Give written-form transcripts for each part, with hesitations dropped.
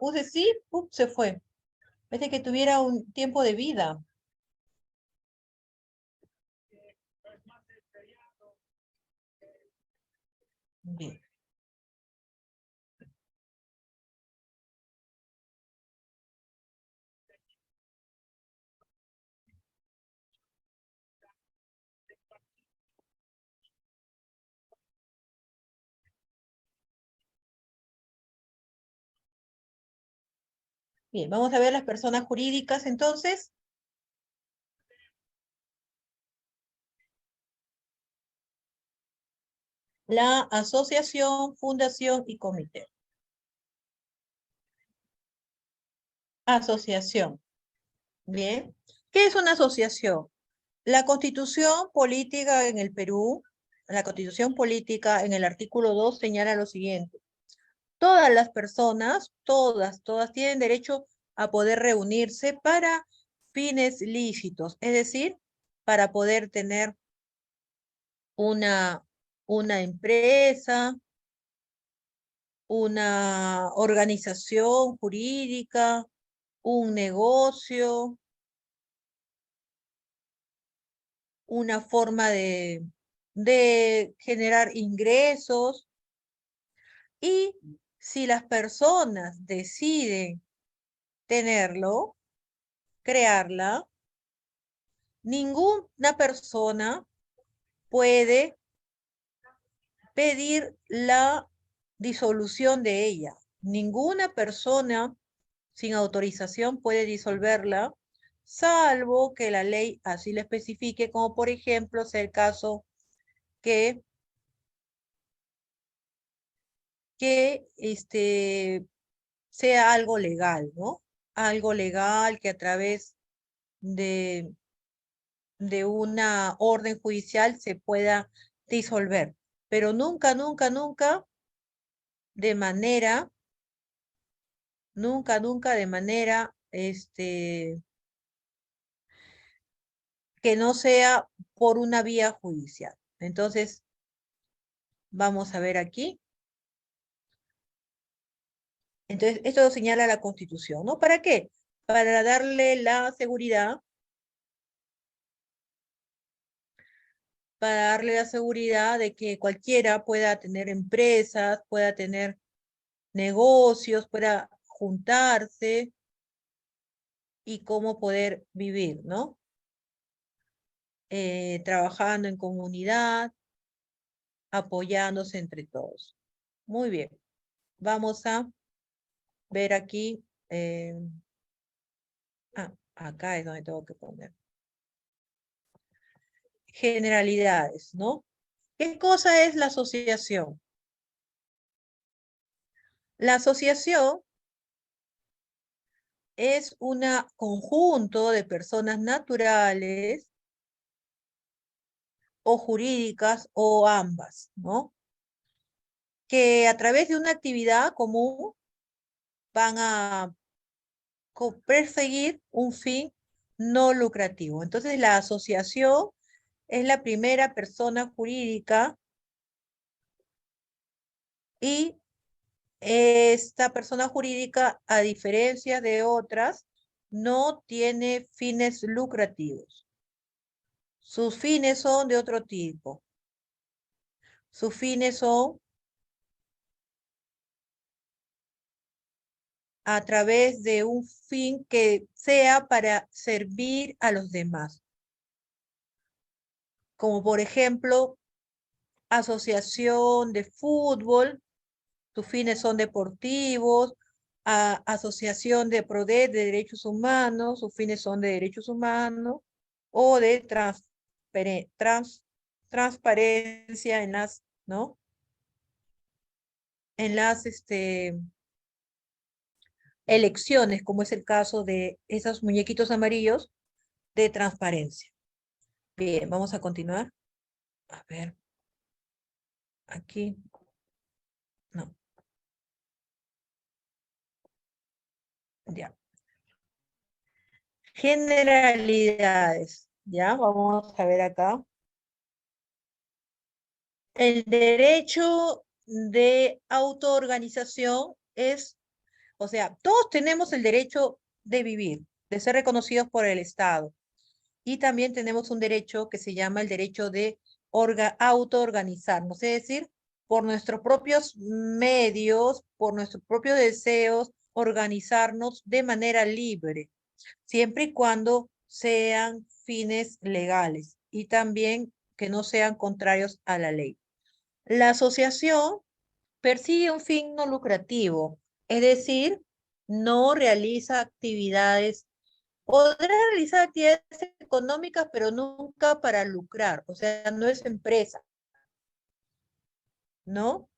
puse sí, se fue. Parece que tuviera un tiempo de vida. Bien. Bien, vamos a ver las personas jurídicas entonces. La asociación, fundación y comité. Asociación. Bien. ¿Qué es una asociación? La Constitución política en el Perú, la Constitución política en el artículo 2 señala lo siguiente. Todas las personas, todas tienen derecho a poder reunirse para fines lícitos, es decir, para poder tener una, una empresa, una organización jurídica, un negocio, una forma de generar ingresos. Y si las personas deciden tenerlo, crearla, ninguna persona puede pedir la disolución de ella. Ninguna persona sin autorización puede disolverla, salvo que la ley así lo especifique, como por ejemplo sea el caso que sea algo legal, ¿no? Algo legal que a través de, de una orden judicial se pueda disolver. Pero nunca de manera, nunca de manera, que no sea por una vía judicial. Entonces, vamos a ver aquí. Entonces, esto lo señala la Constitución, ¿no? ¿Para qué? Para darle la seguridad, de que cualquiera pueda tener empresas, pueda tener negocios, pueda juntarse y cómo poder vivir, ¿no? Trabajando en comunidad, apoyándose entre todos. Muy bien. Vamos a ver aquí. Acá es donde tengo que poner. Generalidades, ¿no? ¿Qué cosa es la asociación? La asociación es un conjunto de personas naturales o jurídicas o ambas, ¿no? Que a través de una actividad común van a perseguir un fin no lucrativo. Entonces, la asociación es la primera persona jurídica y esta persona jurídica, a diferencia de otras, no tiene fines lucrativos. Sus fines son de otro tipo. Sus fines son a través de un fin que sea para servir a los demás. Como por ejemplo, asociación de fútbol, sus fines son deportivos, asociación de PRODET de derechos humanos, sus fines son de derechos humanos, o de transparencia en las, ¿no? En las elecciones, como es el caso de esos muñequitos amarillos de transparencia. Bien, vamos a continuar. A ver, aquí, no, ya. Generalidades, ya, vamos a ver acá. El derecho de autoorganización es O sea, todos tenemos el derecho de vivir, de ser reconocidos por el Estado. Y también tenemos un derecho que se llama el derecho de autoorganizarnos, es decir, por nuestros propios medios, por nuestros propios deseos, organizarnos de manera libre, siempre y cuando sean fines legales y también que no sean contrarios a la ley. La asociación persigue un fin no lucrativo, es decir, no realiza actividades, podrá realizar actividades económicas, pero nunca para lucrar, o sea, no es empresa, ¿no?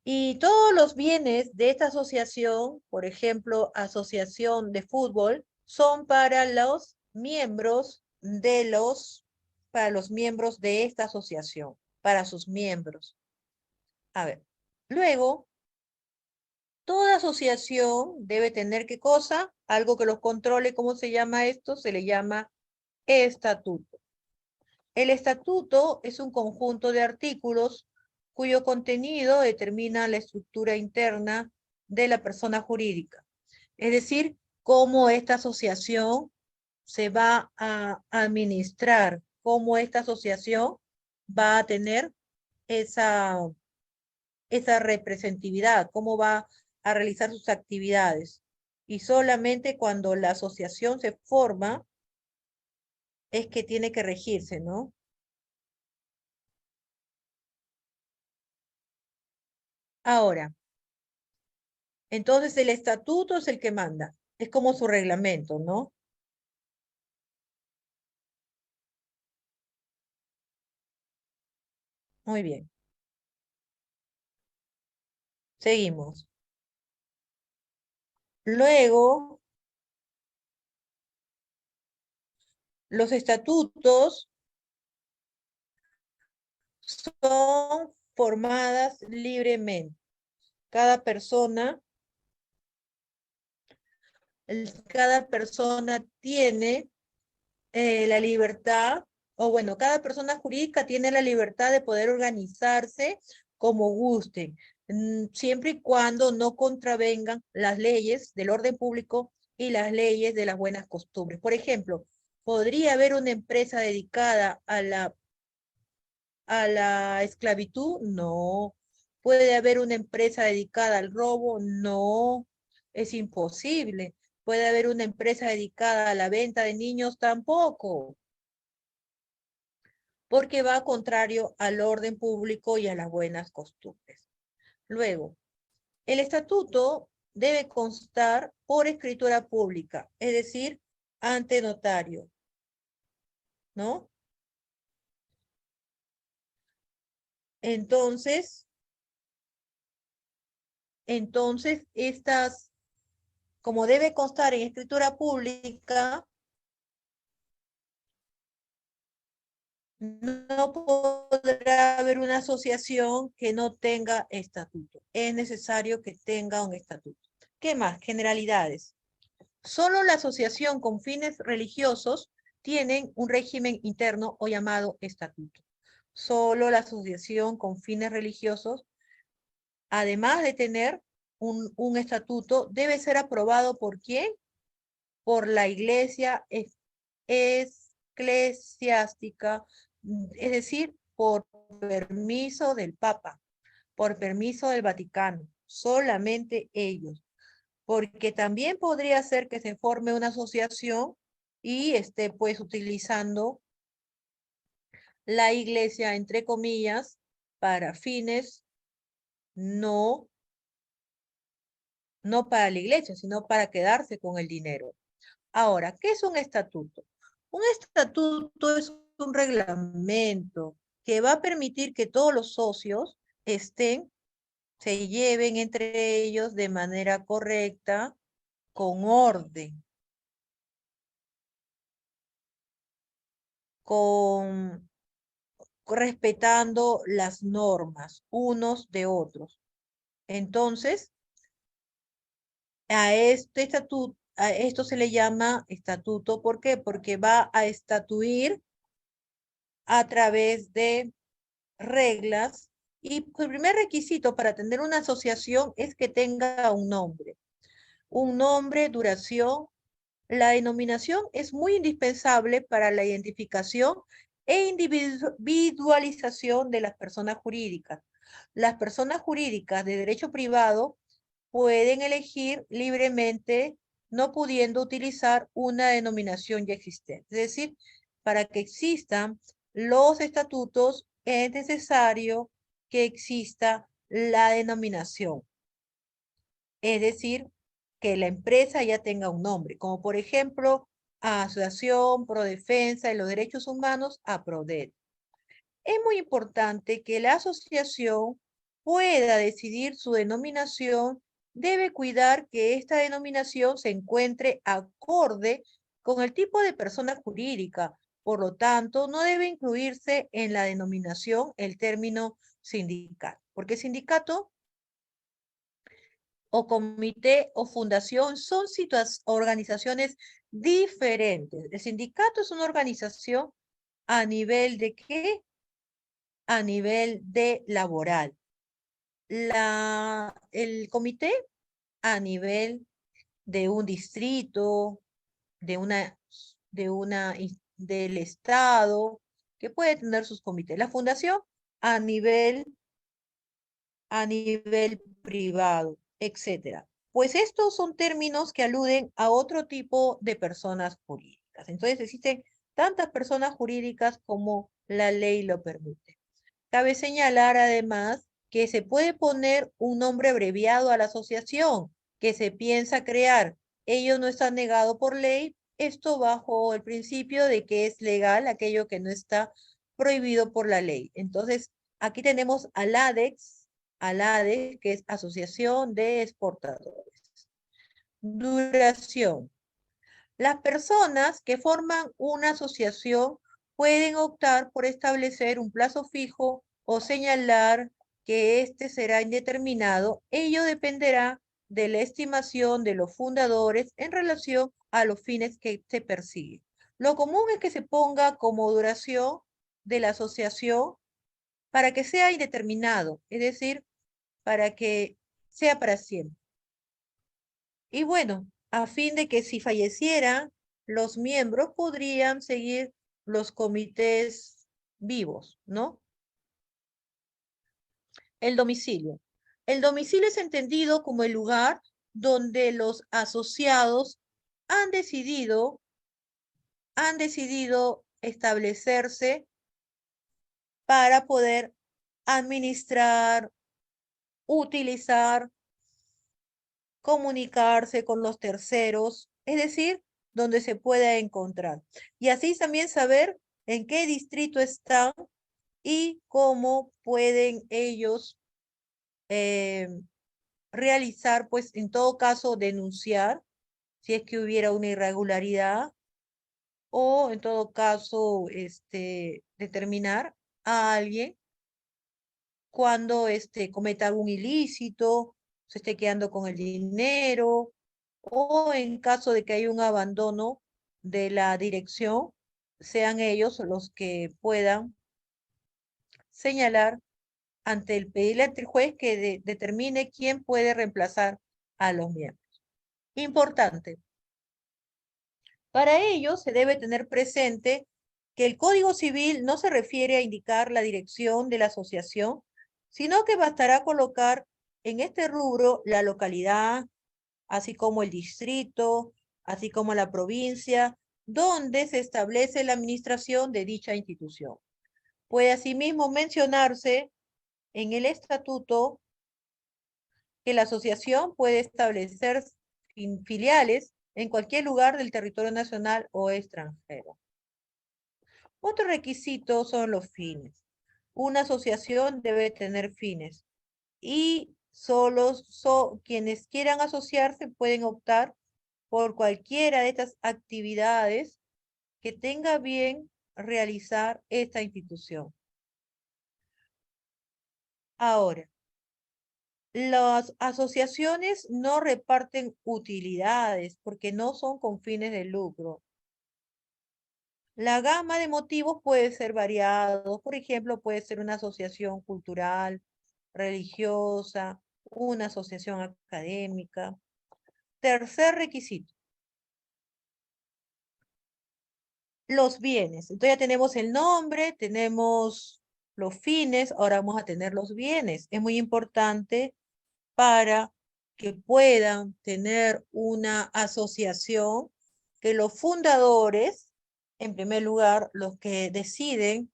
Y todos los bienes de esta asociación, por ejemplo, asociación de fútbol, son para los miembros de esta asociación, para sus miembros. A ver, luego, toda asociación debe tener ¿qué cosa? Algo que los controle. ¿Cómo se llama esto? Se le llama estatuto. El estatuto es un conjunto de artículos cuyo contenido determina la estructura interna de la persona jurídica. Es decir, cómo esta asociación se va a administrar, cómo esta asociación va a tener esa, esa representatividad, cómo va a realizar sus actividades. Y solamente cuando la asociación se forma es que tiene que regirse, ¿no? Ahora, entonces el estatuto es el que manda, es como su reglamento, ¿no? Muy bien, seguimos. Luego, los estatutos son formadas libremente. Cada persona, cada persona tiene la libertad, o bueno, cada persona jurídica tiene la libertad de poder organizarse como gusten, siempre y cuando no contravengan las leyes del orden público y las leyes de las buenas costumbres. Por ejemplo, ¿podría haber una empresa dedicada a la esclavitud? No. ¿Puede haber una empresa dedicada al robo? No, es imposible. ¿Puede haber una empresa dedicada a la venta de niños? Tampoco, porque va contrario al orden público y a las buenas costumbres. Luego, el estatuto debe constar por escritura pública, es decir, ante notario, ¿no? Entonces, estas, como debe constar en escritura pública, no podrá haber una asociación que no tenga estatuto. Es necesario que tenga un estatuto. ¿Qué más? Generalidades. Solo la asociación con fines religiosos tienen un régimen interno o llamado estatuto. Solo la asociación con fines religiosos, además de tener un estatuto, debe ser aprobado ¿por quién? Por la iglesia eclesiástica, es decir, por permiso del Papa, por permiso del Vaticano, solamente ellos, porque también podría ser que se forme una asociación y esté pues utilizando la iglesia, entre comillas, para fines no, no para la iglesia, sino para quedarse con el dinero. Ahora, ¿qué es un estatuto? Un estatuto es un reglamento que va a permitir que todos los socios se lleven entre ellos de manera correcta, con orden, con respetando las normas unos de otros. Entonces, a esto se le llama estatuto. ¿Por qué? Porque va a estatuir a través de reglas y el primer requisito para tener una asociación es que tenga un nombre. un nombre, duración. La denominación es muy indispensable para la identificación e individualización de las personas jurídicas. Las personas jurídicas de derecho privado pueden elegir libremente, no pudiendo utilizar una denominación ya existente. Es decir, para que existan los estatutos es necesario que exista la denominación. Es decir, que la empresa ya tenga un nombre, como por ejemplo, Asociación Pro Defensa de los Derechos Humanos, APRODET. Es muy importante que la asociación pueda decidir su denominación, debe cuidar que esta denominación se encuentre acorde con el tipo de persona jurídica. Por lo tanto, no debe incluirse en la denominación el término sindical, porque sindicato o comité o fundación son organizaciones diferentes. El sindicato es una organización a nivel de ¿qué? A nivel de laboral. El comité a nivel de un distrito, de del estado, que puede tener sus comités. La fundación a nivel privado, etcétera. Pues estos son términos que aluden a otro tipo de personas jurídicas. Entonces existen tantas personas jurídicas como la ley lo permite. Cabe señalar además que se puede poner un nombre abreviado a la asociación que se piensa crear. Ello no está negado por ley, esto bajo el principio de que es legal aquello que no está prohibido por la ley. Entonces, aquí tenemos al ADEX, que es Asociación de Exportadores. Duración. Las personas que forman una asociación pueden optar por establecer un plazo fijo o señalar que éste será indeterminado. Ello dependerá de la estimación de los fundadores en relación a los fines que se persiguen. Lo común es que se ponga como duración de la asociación para que sea indeterminado, es decir, para que sea para siempre. Y bueno, a fin de que si fallecieran, los miembros podrían seguir los comités vivos, ¿no? El domicilio. El domicilio es entendido como el lugar donde los asociados han decidido establecerse para poder administrar, utilizar, comunicarse con los terceros, es decir, donde se pueda encontrar. Y así también saber en qué distrito están y cómo pueden ellos eh, realizar, pues en todo caso, denunciar si es que hubiera una irregularidad o en todo caso, determinar a alguien cuando cometa algún ilícito, se esté quedando con el dinero, o en caso de que haya un abandono de la dirección, sean ellos los que puedan señalar pedirle ante el juez que determine quién puede reemplazar a los miembros. Importante. Para ello se debe tener presente que el Código Civil no se refiere a indicar la dirección de la asociación, sino que bastará colocar en este rubro la localidad, así como el distrito, así como la provincia, donde se establece la administración de dicha institución. Puede asimismo mencionarse en el estatuto que la asociación puede establecer filiales en cualquier lugar del territorio nacional o extranjero. Otro requisito son los fines. Una asociación debe tener fines y solo quienes quieran asociarse pueden optar por cualquiera de estas actividades que tenga bien realizar esta institución. Ahora, las asociaciones no reparten utilidades porque no son con fines de lucro. La gama de motivos puede ser variado. Por ejemplo, puede ser una asociación cultural, religiosa, una asociación académica. Tercer requisito. Los bienes. Entonces ya tenemos el nombre, tenemos los fines, ahora vamos a tener los bienes. Es muy importante para que puedan tener una asociación, que los fundadores, en primer lugar, los que deciden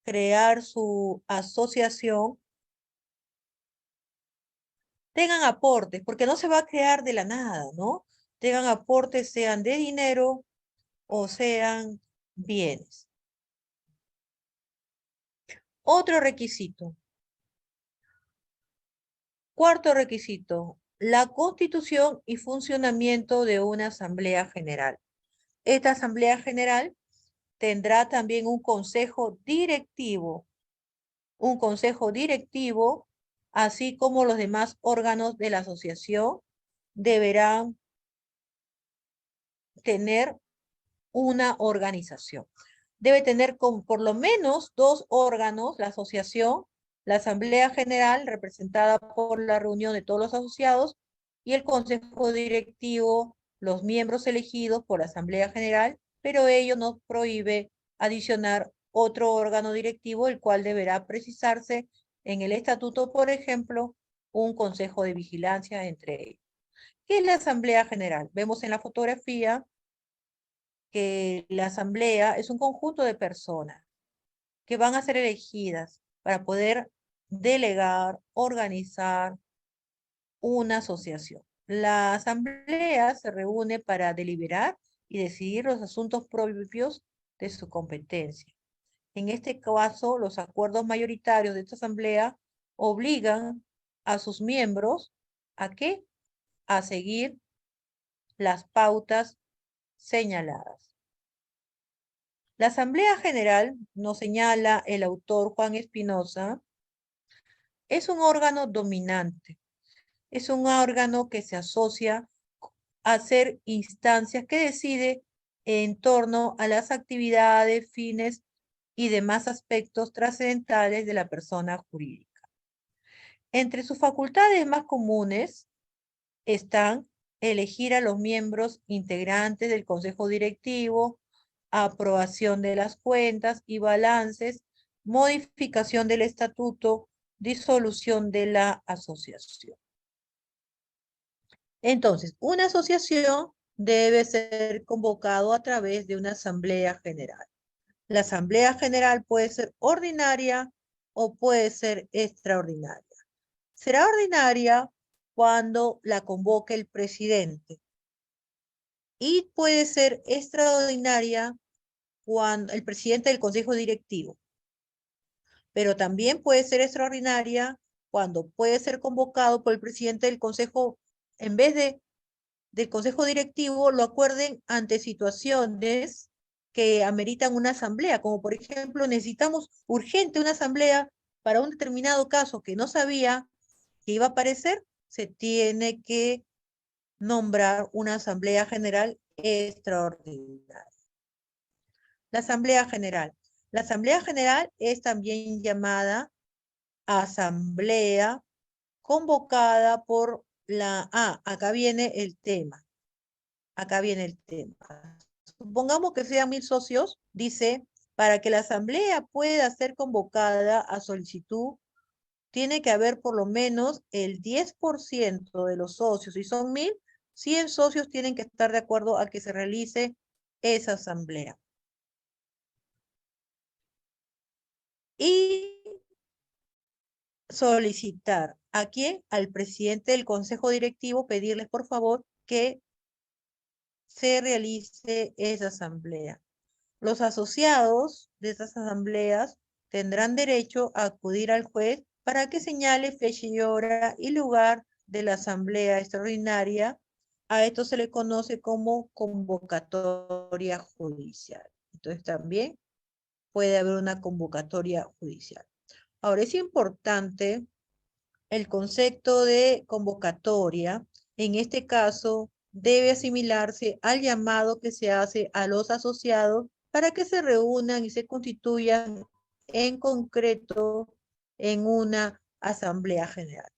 crear su asociación, tengan aportes, porque no se va a crear de la nada, ¿no? Tengan aportes, sean de dinero o sean bienes. Otro requisito. Cuarto requisito, la constitución y funcionamiento de una asamblea general. Esta asamblea general tendrá también un consejo directivo, así como los demás órganos de la asociación deberán tener una organización. Debe tener por lo menos 2 órganos, la asociación, la asamblea general representada por la reunión de todos los asociados y el consejo directivo, los miembros elegidos por la asamblea general, pero ello no prohíbe adicionar otro órgano directivo, el cual deberá precisarse en el estatuto, por ejemplo, un consejo de vigilancia entre ellos. ¿Qué es la asamblea general? Vemos en la fotografía que la asamblea es un conjunto de personas que van a ser elegidas para poder delegar, organizar una asociación. La asamblea se reúne para deliberar y decidir los asuntos propios de su competencia. En este caso, los acuerdos mayoritarios de esta asamblea obligan a sus miembros ¿a qué? A seguir las pautas señaladas. La Asamblea General, nos señala el autor Juan Espinosa, es un órgano dominante, es un órgano que se asocia a ser instancias que decide en torno a las actividades, fines y demás aspectos trascendentales de la persona jurídica. Entre sus facultades más comunes están elegir a los miembros integrantes del Consejo Directivo, aprobación de las cuentas y balances, modificación del estatuto, disolución de la asociación. Entonces, una asociación debe ser convocado a través de una asamblea general. La asamblea general puede ser ordinaria o puede ser extraordinaria. Será ordinaria cuando la convoque el presidente y puede ser extraordinaria cuando el presidente del consejo directivo, pero también puede ser extraordinaria cuando puede ser convocado por el presidente del consejo, en vez del consejo directivo, lo acuerden ante situaciones que ameritan una asamblea, como por ejemplo necesitamos urgente una asamblea para un determinado caso que no sabía que iba a aparecer, se tiene que nombrar una asamblea general extraordinaria. La asamblea general. La asamblea general es también llamada asamblea convocada por la... acá viene el tema. Acá viene el tema. Supongamos que sean 1000 socios, dice, para que la asamblea pueda ser convocada a solicitud, tiene que haber por lo menos el 10% de los socios. Si son 1000, 100 socios tienen que estar de acuerdo a que se realice esa asamblea. Y solicitar a quién, al presidente del consejo directivo, pedirles por favor que se realice esa asamblea. Los asociados de esas asambleas tendrán derecho a acudir al juez para que señale fecha y hora y lugar de la asamblea extraordinaria. A esto se le conoce como convocatoria judicial. Entonces también puede haber una convocatoria judicial. Ahora es importante el concepto de convocatoria. En este caso debe asimilarse al llamado que se hace a los asociados para que se reúnan y se constituyan en concreto en una asamblea general.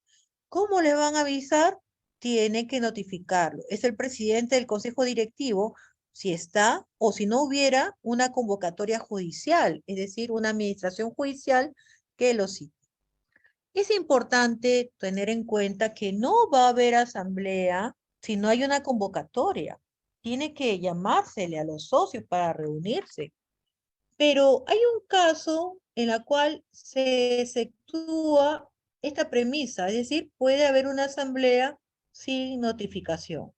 ¿Cómo les van a avisar? tiene que notificarlo. Es el presidente del consejo directivo si está o si no hubiera una convocatoria judicial, es decir, una administración judicial que lo cite. Es importante tener en cuenta que no va a haber asamblea si no hay una convocatoria. Tiene que llamársele a los socios para reunirse. Pero hay un caso en el cual se efectúa esta premisa, es decir, puede haber una asamblea sin notificación,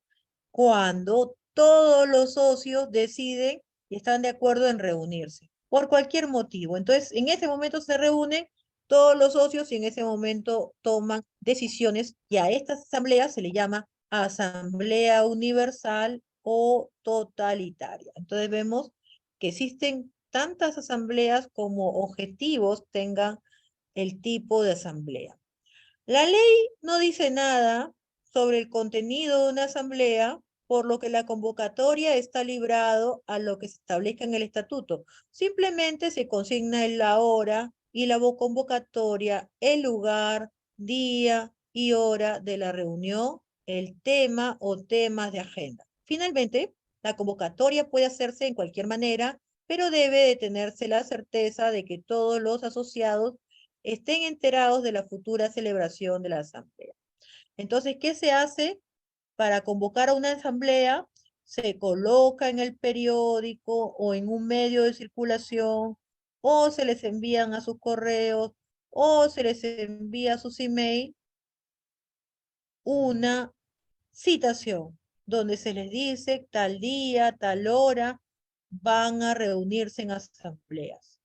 cuando todos los socios deciden y están de acuerdo en reunirse, por cualquier motivo. Entonces, en ese momento se reúnen todos los socios y en ese momento toman decisiones y a estas asambleas se le llama asamblea universal o totalitaria. Entonces vemos que existen tantas asambleas como objetivos tengan el tipo de asamblea. La ley no dice nada sobre el contenido de una asamblea, por lo que la convocatoria está librado a lo que se establezca en el estatuto. Simplemente se consigna la hora y la convocatoria, el lugar, día y hora de la reunión, el tema o temas de agenda. Finalmente, la convocatoria puede hacerse en cualquier manera, pero debe de tenerse la certeza de que todos los asociados estén enterados de la futura celebración de la asamblea. Entonces, ¿qué se hace para convocar a una asamblea? Se coloca en el periódico o en un medio de circulación, o se les envían a sus correos, o se les envía a sus emails una citación donde se les dice tal día, tal hora, van a reunirse en asambleas.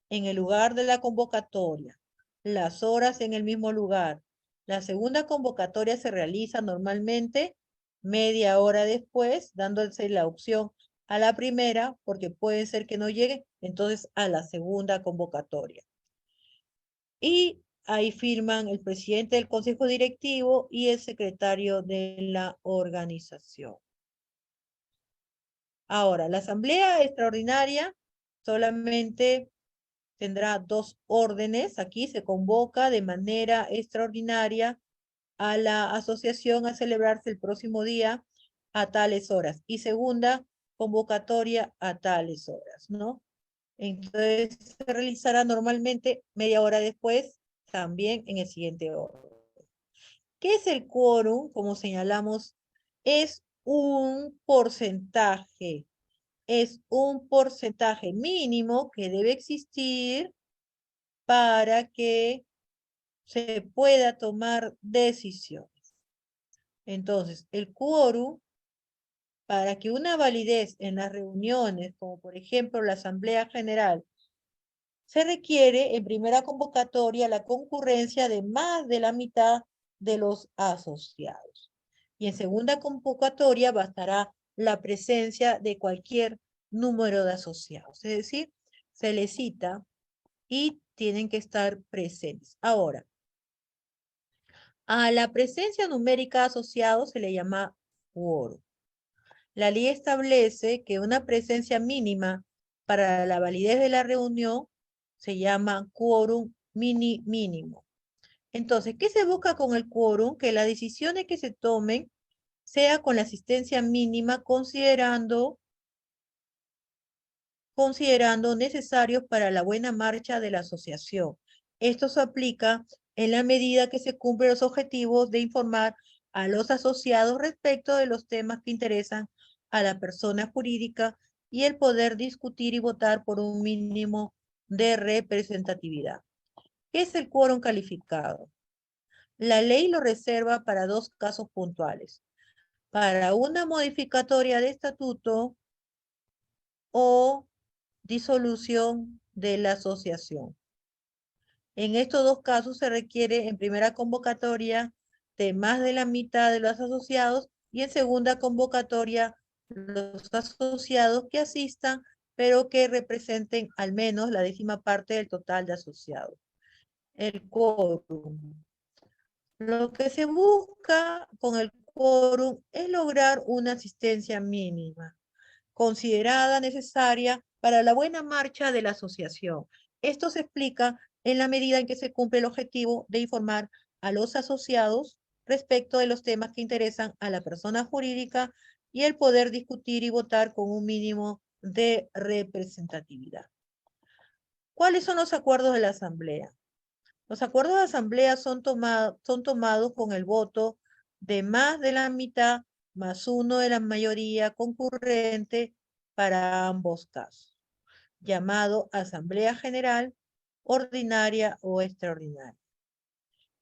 En el lugar de la convocatoria, las horas en el mismo lugar. La segunda convocatoria se realiza normalmente media hora después, dándose la opción a la primera, porque puede ser que no llegue, entonces a la segunda convocatoria. Y ahí firman el presidente del consejo directivo y el secretario de la organización. Ahora, la asamblea extraordinaria solamente tendrá dos órdenes. Aquí se convoca de manera extraordinaria a la asociación a celebrarse el próximo día a tales horas. Y segunda, convocatoria a tales horas, ¿no? Entonces se realizará normalmente media hora después, también en el siguiente orden. ¿Qué es el quórum? Como señalamos, es un porcentaje. Es un porcentaje mínimo que debe existir para que se pueda tomar decisiones. Entonces, el quórum, para que una validez en las reuniones, como por ejemplo la Asamblea General, se requiere en primera convocatoria la concurrencia de más de la mitad de los asociados. Y en segunda convocatoria bastará la presencia de cualquier número de asociados. Es decir, se les cita y tienen que estar presentes. Ahora, a la presencia numérica asociado se le llama quórum. La ley establece que una presencia mínima para la validez de la reunión se llama quórum mínimo. Entonces, ¿qué se busca con el quórum? Que las decisiones que se tomen sea con la asistencia mínima considerando necesarios para la buena marcha de la asociación. Esto se aplica en la medida que se cumplen los objetivos de informar a los asociados respecto de los temas que interesan a la persona jurídica y el poder discutir y votar por un mínimo de representatividad. ¿Qué es el quórum calificado? La ley lo reserva para dos casos puntuales: para una modificatoria de estatuto o disolución de la asociación. En estos dos casos se requiere en primera convocatoria de más de la mitad de los asociados y en segunda convocatoria los asociados que asistan, pero que representen al menos la 10ª parte del total de asociados. El quórum. Lo que se busca con el quórum es lograr una asistencia mínima, considerada necesaria para la buena marcha de la asociación. Esto se explica en la medida en que se cumple el objetivo de informar a los asociados respecto de los temas que interesan a la persona jurídica y el poder discutir y votar con un mínimo de representatividad. ¿Cuáles son los acuerdos de la Asamblea? Los acuerdos de Asamblea son tomados con el voto de más de la mitad más uno de la mayoría concurrente para ambos casos, llamado Asamblea General, Ordinaria o Extraordinaria.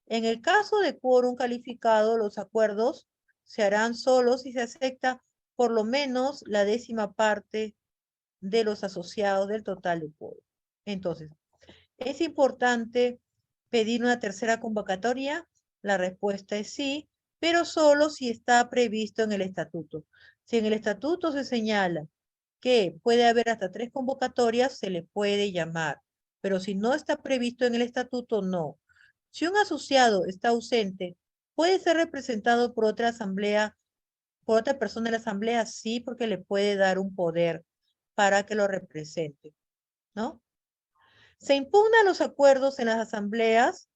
En el caso de quórum calificado, los acuerdos se harán solo si se acepta por lo menos la 10ª parte de los asociados del total de quórum. Entonces, ¿es importante pedir una tercera convocatoria? La respuesta es sí, pero solo si está previsto en el estatuto. Si en el estatuto se señala que puede haber hasta 3 convocatorias, se le puede llamar. Pero si no está previsto en el estatuto, no. Si un asociado está ausente, ¿puede ser representado por otra asamblea, por otra persona de la asamblea? Sí, porque le puede dar un poder para que lo represente, ¿no? Se impugnan los acuerdos en las asambleas,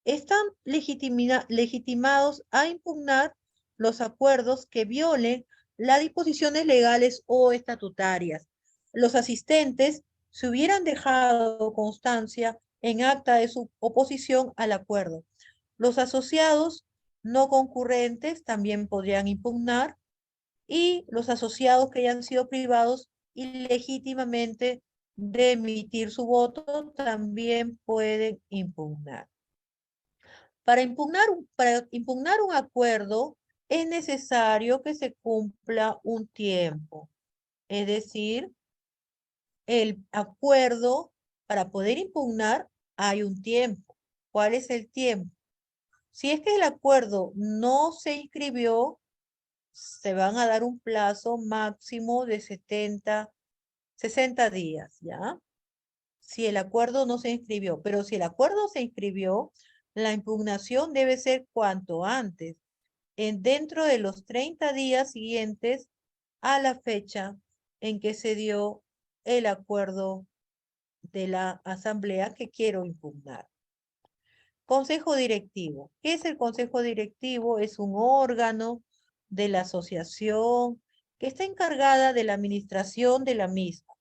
están legitimados a impugnar los acuerdos que violen las disposiciones legales o estatutarias. Los asistentes se hubieran dejado constancia en acta de su oposición al acuerdo. Los asociados no concurrentes también podrían impugnar y los asociados que hayan sido privados ilegítimamente de emitir su voto también pueden impugnar. Para impugnar un acuerdo es necesario que se cumpla un tiempo. Es decir, el acuerdo, para poder impugnar, hay un tiempo. ¿Cuál es el tiempo? Si es que el acuerdo no se inscribió, se van a dar un plazo máximo de 60 días, ¿ya? Si el acuerdo no se inscribió, pero si el acuerdo se inscribió, la impugnación debe ser cuanto antes, dentro de los 30 días siguientes a la fecha en que se dio el acuerdo de la asamblea que quiero impugnar. Consejo directivo. ¿Qué es el consejo directivo? Es un órgano de la asociación que está encargada de la administración de la misma.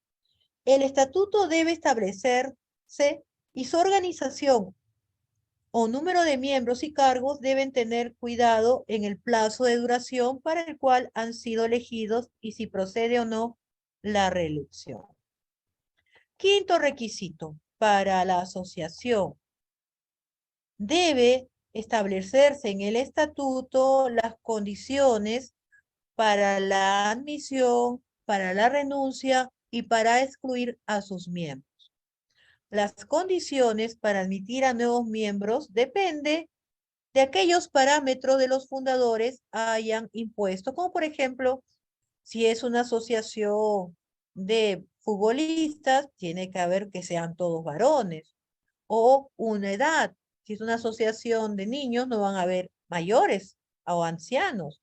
El estatuto debe establecerse y su organización o número de miembros y cargos deben tener cuidado en el plazo de duración para el cual han sido elegidos y si procede o no la reelección. Quinto requisito para la asociación. Debe establecerse en el estatuto las condiciones para la admisión, para la renuncia y para excluir a sus miembros. Las condiciones para admitir a nuevos miembros depende de aquellos parámetros de los fundadores hayan impuesto, como por ejemplo, si es una asociación de futbolistas, tiene que haber que sean todos varones, o una edad. Si es una asociación de niños, no van a haber mayores o ancianos,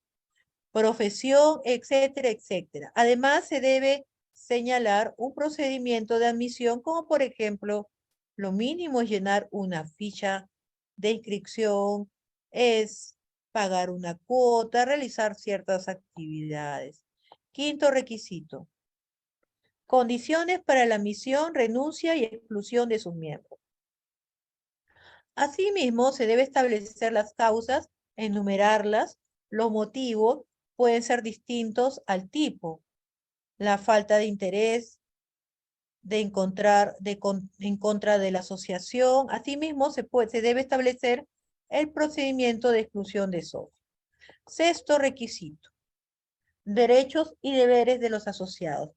profesión, etcétera, etcétera. Además, se debe señalar un procedimiento de admisión, como por ejemplo, lo mínimo es llenar una ficha de inscripción, es pagar una cuota, realizar ciertas actividades. Quinto requisito. Condiciones para la admisión, renuncia y exclusión de sus miembros. Asimismo, se debe establecer las causas, enumerarlas, los motivos pueden ser distintos al tipo, la falta de interés en contra de la asociación. Asimismo, se debe establecer el procedimiento de exclusión de socios. Sexto requisito, derechos y deberes de los asociados.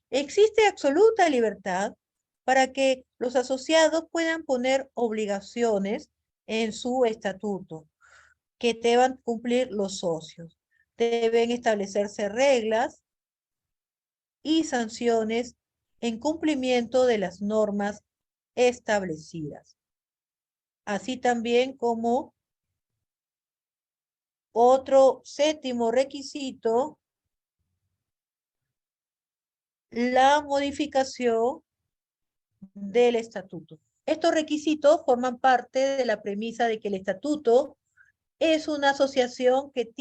Existe absoluta libertad para que los asociados puedan poner obligaciones en su estatuto que deban cumplir los socios. Deben establecerse reglas y sanciones en cumplimiento de las normas establecidas. Así también como otro séptimo requisito, la modificación del estatuto. Estos requisitos forman parte de la premisa de que el estatuto es una asociación que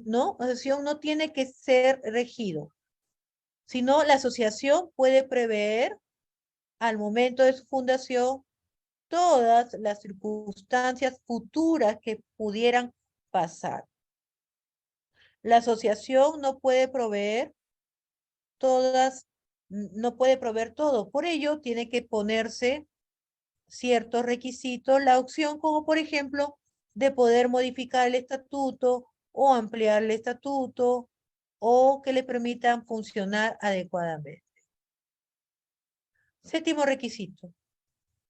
no, asociación no tiene que ser regido, sino la asociación puede prever al momento de su fundación todas las circunstancias futuras que pudieran pasar. La asociación no puede proveer no puede proveer todo. Por ello, tiene que ponerse ciertos requisitos, la opción como por ejemplo de poder modificar el estatuto o ampliar el estatuto o que le permitan funcionar adecuadamente. Séptimo requisito.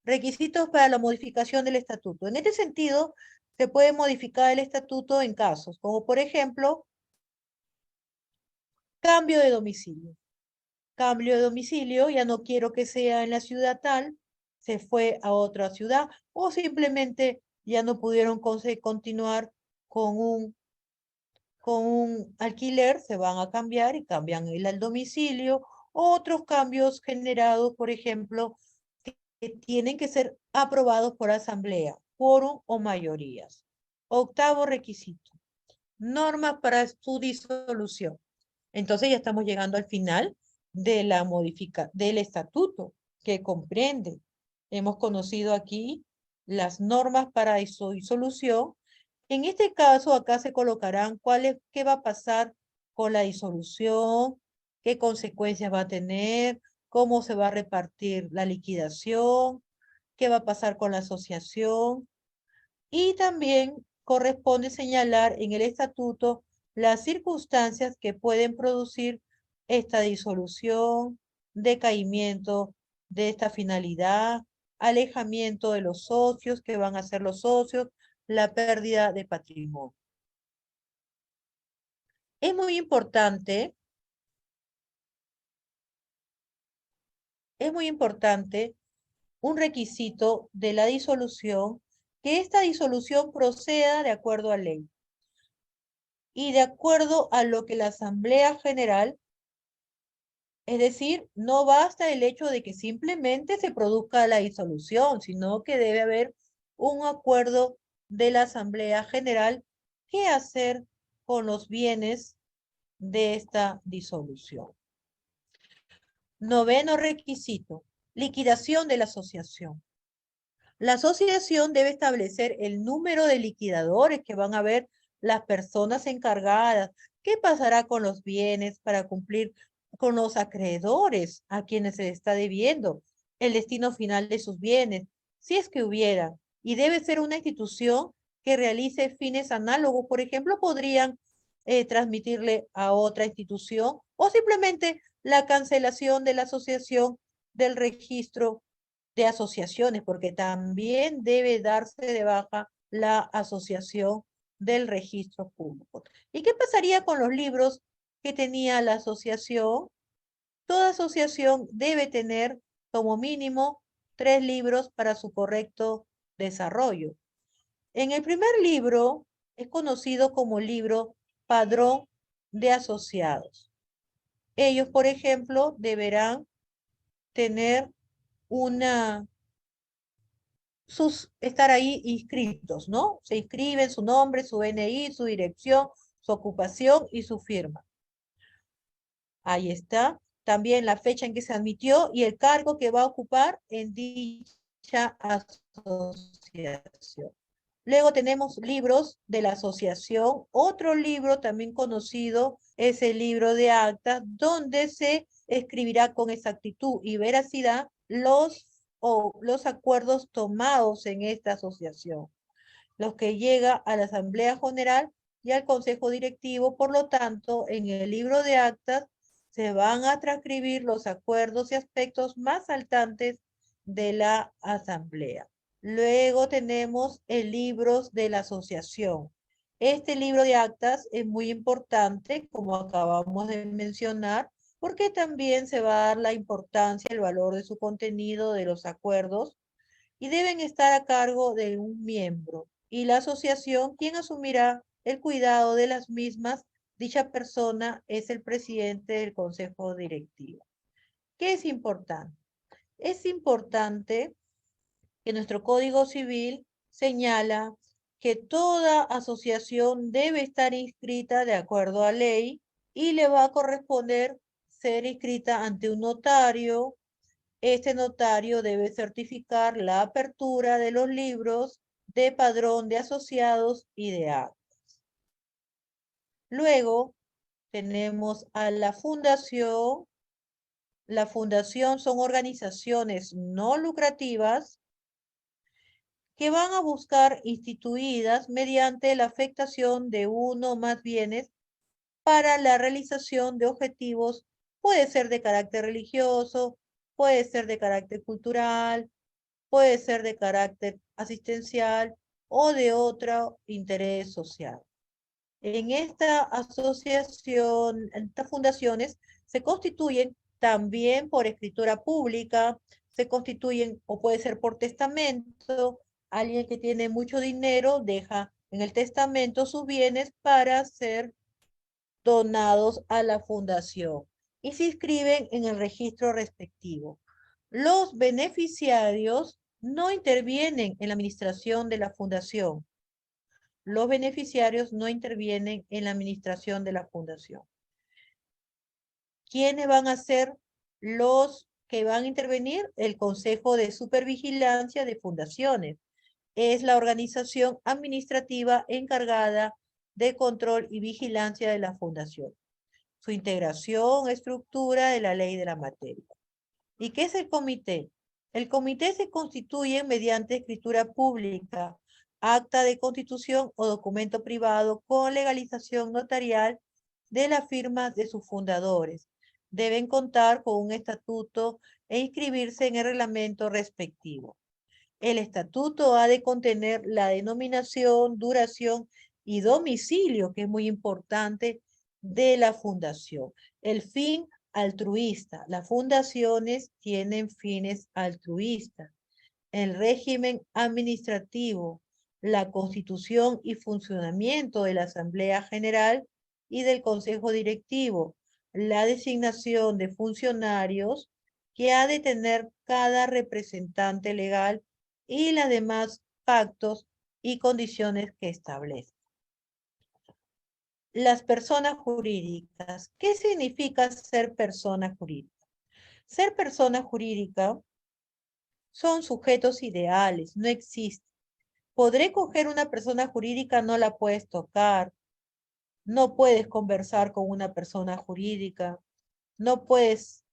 Requisitos para la modificación del estatuto. En este sentido, se puede modificar el estatuto en casos como por ejemplo cambio de domicilio. Cambio de domicilio, ya no quiero que sea en la ciudad tal, se fue a otra ciudad o simplemente ya no pudieron continuar con un alquiler, se van a cambiar y cambian el domicilio. Otros cambios generados, por ejemplo, que tienen que ser aprobados por asamblea, quórum o mayorías. Octavo requisito, normas para su disolución. Entonces ya estamos llegando al final de la del estatuto que comprende. Hemos conocido aquí las normas para su disolución. En este caso, acá se colocarán qué va a pasar con la disolución, qué consecuencias va a tener, cómo se va a repartir la liquidación, qué va a pasar con la asociación. Y también corresponde señalar en el estatuto las circunstancias que pueden producir esta disolución, decaimiento de esta finalidad, alejamiento de los socios que van a ser los socios, la pérdida de patrimonio. Es muy importante, es muy importante un requisito de la disolución, que esta disolución proceda de acuerdo a ley y de acuerdo a lo que la Asamblea General, es decir, no basta el hecho de que simplemente se produzca la disolución, sino que debe haber un acuerdo de la Asamblea General qué hacer con los bienes de esta disolución. Noveno requisito, liquidación de la asociación. La asociación debe establecer el número de liquidadores que van a ver las personas encargadas. ¿Qué pasará con los bienes para cumplir con los acreedores a quienes se les está debiendo? El destino final de sus bienes, si es que hubiera. Y debe ser una institución que realice fines análogos. Por ejemplo, podrían transmitirle a otra institución o simplemente la cancelación de la asociación del registro de asociaciones, porque también debe darse de baja la asociación del registro público. ¿Y qué pasaría con los libros que tenía la asociación? Toda asociación debe tener como mínimo 3 libros para su correcto desarrollo. En el primer libro es conocido como libro Padrón de Asociados. Ellos, por ejemplo, deberán tener una estar ahí inscritos, ¿no? Se inscriben su nombre, su DNI, su dirección, su ocupación y su firma. Ahí está. También la fecha en que se admitió y el cargo que va a ocupar en dicha asociación. Luego tenemos libros de la asociación. Otro libro también conocido es el libro de actas, donde se escribirá con exactitud y veracidad los acuerdos tomados en esta asociación, los que llega a la Asamblea General y al Consejo Directivo. Por lo tanto, en el libro de actas se van a transcribir los acuerdos y aspectos más saltantes de la Asamblea. Luego tenemos el libro de la asociación. Este libro de actas es muy importante, como acabamos de mencionar, porque también se va a dar la importancia, el valor de su contenido, de los acuerdos, y deben estar a cargo de un miembro. Y la asociación, quien asumirá el cuidado de las mismas, dicha persona es el presidente del consejo directivo. ¿Qué es importante? Es importante que nuestro Código Civil señala que toda asociación debe estar inscrita de acuerdo a ley y le va a corresponder ser inscrita ante un notario. Este notario debe certificar la apertura de los libros de padrón de asociados y de actas. Luego tenemos a la fundación. La fundación son organizaciones no lucrativas que van a buscar instituidas mediante la afectación de uno o más bienes para la realización de objetivos. Puede ser de carácter religioso, puede ser de carácter cultural, puede ser de carácter asistencial o de otro interés social. En esta asociación, en estas fundaciones se constituyen también por escritura pública, se constituyen o puede ser por testamento. Alguien que tiene mucho dinero deja en el testamento sus bienes para ser donados a la fundación y se inscriben en el registro respectivo. Los beneficiarios no intervienen en la administración de la fundación. Los beneficiarios no intervienen en la administración de la fundación. ¿Quiénes van a ser los que van a intervenir? El Consejo de Supervigilancia de Fundaciones. Es la organización administrativa encargada de control y vigilancia de la fundación. Su integración, estructura de la ley de la materia. ¿Y qué es el comité? El comité se constituye mediante escritura pública, acta de constitución o documento privado con legalización notarial de las firmas de sus fundadores. Deben contar con un estatuto e inscribirse en el reglamento respectivo. El estatuto ha de contener la denominación, duración y domicilio, que es muy importante, de la fundación. El fin altruista. Las fundaciones tienen fines altruistas. El régimen administrativo, la constitución y funcionamiento de la Asamblea General y del Consejo Directivo, la designación de funcionarios que ha de tener cada representante legal y las demás pactos y condiciones que establece. Las personas jurídicas. ¿Qué significa ser persona jurídica? Ser persona jurídica son sujetos ideales, no existe. Podré coger una persona jurídica, no la puedes tocar, no puedes conversar con una persona jurídica, no puedes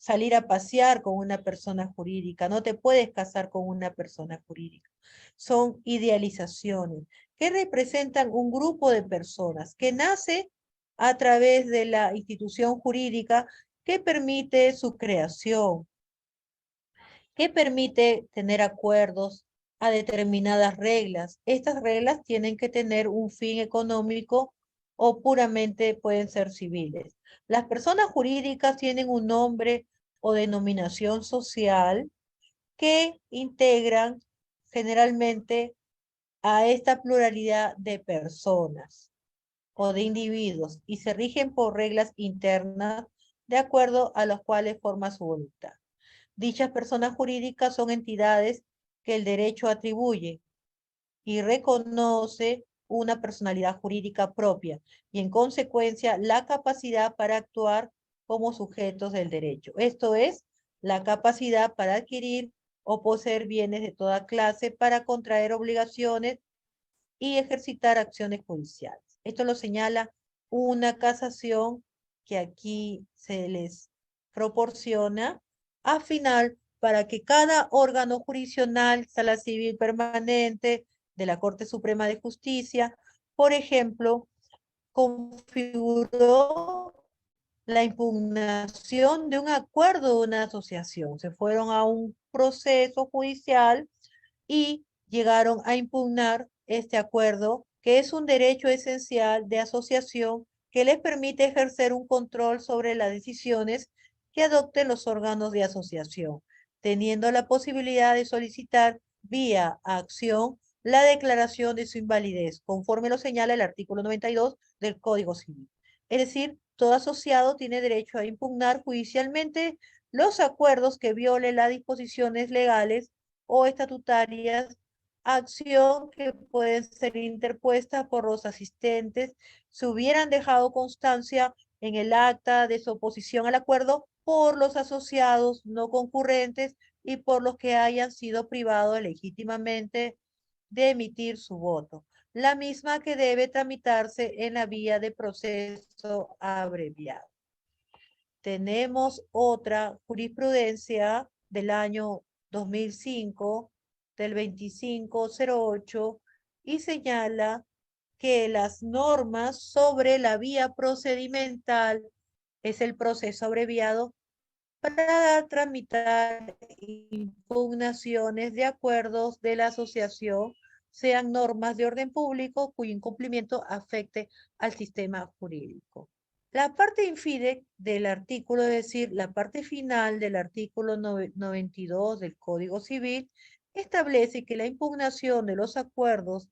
salir a pasear con una persona jurídica, no te puedes casar con una persona jurídica. Son idealizaciones que representan un grupo de personas que nace a través de la institución jurídica que permite su creación, que permite tener acuerdos a determinadas reglas. Estas reglas tienen que tener un fin económico o puramente pueden ser civiles. Las personas jurídicas tienen un nombre o denominación social que integran generalmente a esta pluralidad de personas o de individuos y se rigen por reglas internas de acuerdo a las cuales forma su voluntad. Dichas personas jurídicas son entidades que el derecho atribuye y reconoce una personalidad jurídica propia y en consecuencia la capacidad para actuar como sujetos del derecho. Esto es, la capacidad para adquirir o poseer bienes de toda clase, para contraer obligaciones y ejercitar acciones judiciales. Esto lo señala una casación que aquí se les proporciona a final para que cada órgano jurisdiccional, sala civil permanente de la Corte Suprema de Justicia, por ejemplo, configuró la impugnación de un acuerdo de una asociación. Se fueron a un proceso judicial y llegaron a impugnar este acuerdo, que es un derecho esencial de asociación que les permite ejercer un control sobre las decisiones que adopten los órganos de asociación, teniendo la posibilidad de solicitar vía acción la declaración de su invalidez, conforme lo señala el artículo 92 del Código Civil. Es decir, todo asociado tiene derecho a impugnar judicialmente los acuerdos que violen las disposiciones legales o estatutarias acción que puede ser interpuesta por los asistentes si hubieran dejado constancia en el acta de su oposición al acuerdo por los asociados no concurrentes y por los que hayan sido privados legítimamente de emitir su voto, la misma que debe tramitarse en la vía de proceso abreviado. Tenemos otra jurisprudencia del año 2005, del 2508, y señala que las normas sobre la vía procedimental es el proceso abreviado para tramitar impugnaciones de acuerdos de la asociación, sean normas de orden público cuyo incumplimiento afecte al sistema jurídico. La parte infide del artículo, es decir, la parte final del artículo 92 del Código Civil, establece que la impugnación de los acuerdos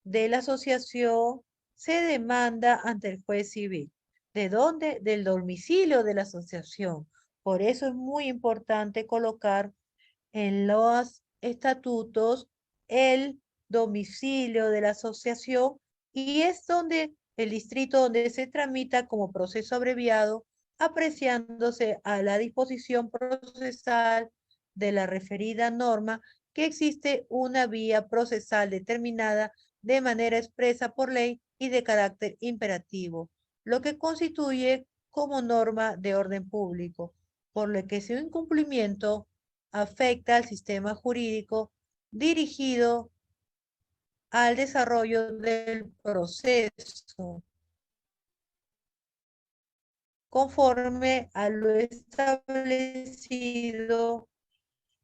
de la asociación se demanda ante el juez civil. ¿De dónde? Del domicilio de la asociación. Por eso es muy importante colocar en los estatutos el domicilio de la asociación, y es donde el distrito donde se tramita como proceso abreviado, apreciándose a la disposición procesal de la referida norma que existe una vía procesal determinada de manera expresa por ley y de carácter imperativo, lo que constituye como norma de orden público, por lo que su incumplimiento afecta al sistema jurídico dirigido al desarrollo del proceso conforme a lo establecido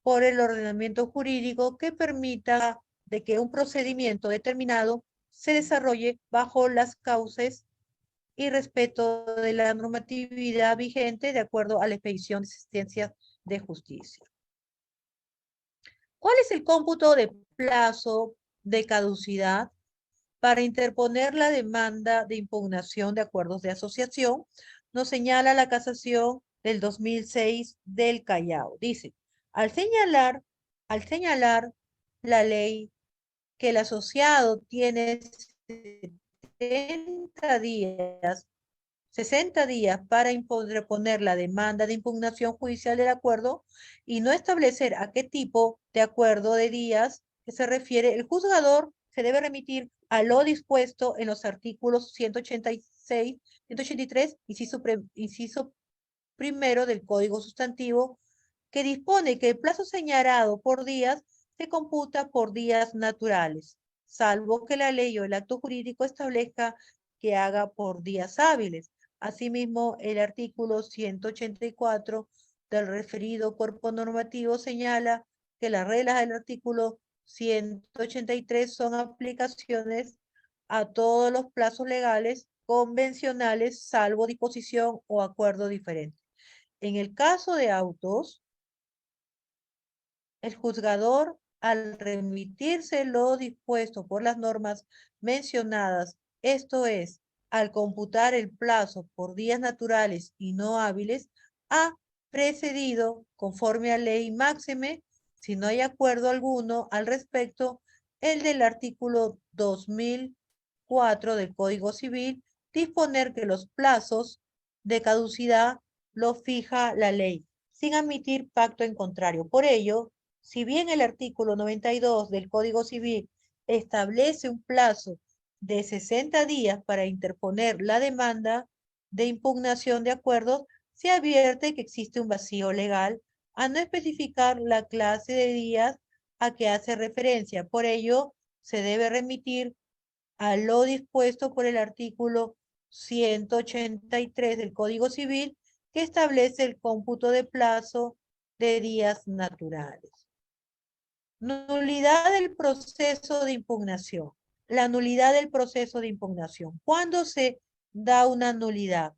por el ordenamiento jurídico que permita de que un procedimiento determinado se desarrolle bajo las causas y respeto de la normatividad vigente de acuerdo a la expedición de asistencia de justicia. ¿Cuál es el cómputo de plazo de caducidad para interponer la demanda de impugnación de acuerdos de asociación? Nos señala la casación del 2006 del Callao. Dice, al señalar la ley que el asociado tiene 70 días 60 días para interponer la demanda de impugnación judicial del acuerdo y no establecer a qué tipo de acuerdo de días que se refiere, el juzgador se debe remitir a lo dispuesto en los artículos 186, 183, inciso primero del Código Sustantivo, que dispone que el plazo señalado por días se computa por días naturales, salvo que la ley o el acto jurídico establezca que haga por días hábiles. Asimismo, el artículo 184 del referido cuerpo normativo señala que las reglas del artículo 183 son aplicaciones a todos los plazos legales convencionales, salvo disposición o acuerdo diferente. En el caso de autos, el juzgador, al remitirse lo dispuesto por las normas mencionadas, esto es, al computar el plazo por días naturales y no hábiles, ha precedido, conforme a ley máxime, si no hay acuerdo alguno al respecto, el del artículo 2004 del Código Civil, disponer que los plazos de caducidad lo fija la ley, sin admitir pacto en contrario. Por ello, si bien el artículo 92 del Código Civil establece un plazo de 60 días para interponer la demanda de impugnación de acuerdos, se advierte que existe un vacío legal a no especificar la clase de días a que hace referencia. Por ello, se debe remitir a lo dispuesto por el artículo 183 del Código Civil, que establece el cómputo de plazo de días naturales. Nulidad del proceso de impugnación. La nulidad del proceso de impugnación. ¿Cuándo se da una nulidad?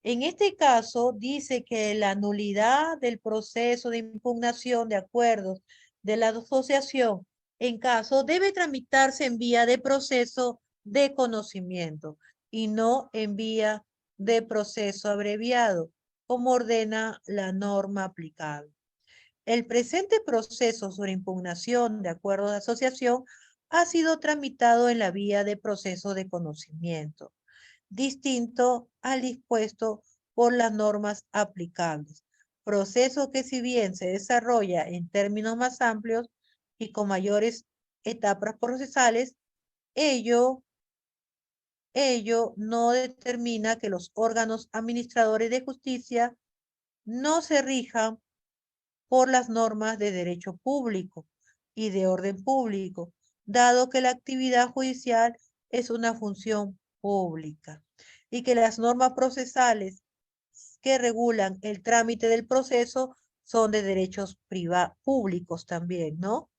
En este caso, dice que la nulidad del proceso de impugnación de acuerdos de la asociación, en caso, debe tramitarse en vía de proceso de conocimiento y no en vía de proceso abreviado, como ordena la norma aplicable. El presente proceso sobre impugnación de acuerdos de asociación ha sido tramitado en la vía de proceso de conocimiento, distinto al dispuesto por las normas aplicables. Proceso que si bien se desarrolla en términos más amplios y con mayores etapas procesales, ello no determina que los órganos administradores de justicia no se rijan por las normas de derecho público y de orden público, dado que la actividad judicial es una función pública y que las normas procesales que regulan el trámite del proceso son de derechos públicos también, ¿no?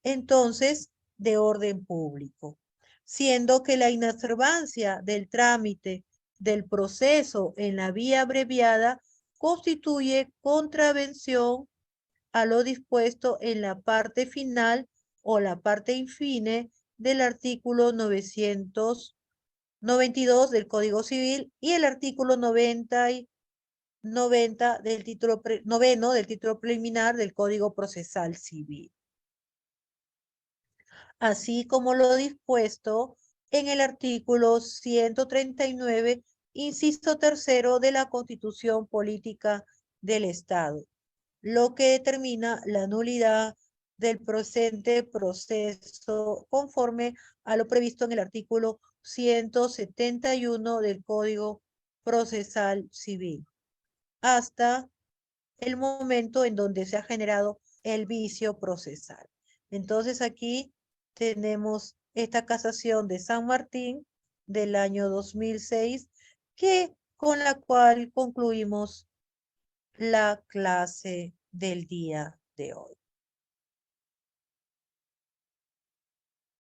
Entonces, de orden público, siendo que la inobservancia del trámite del proceso en la vía abreviada constituye contravención a lo dispuesto en la parte final o la parte infine del artículo 992 del Código Civil y el artículo 90 del título noveno del título preliminar del Código Procesal Civil, así como lo dispuesto en el artículo 139, inciso tercero de la Constitución Política del Estado, lo que determina la nulidad del presente proceso conforme a lo previsto en el artículo 171 del Código Procesal Civil, hasta el momento en donde se ha generado el vicio procesal. Entonces aquí tenemos esta casación de San Martín del año 2006, con la cual concluimos la clase del día de hoy.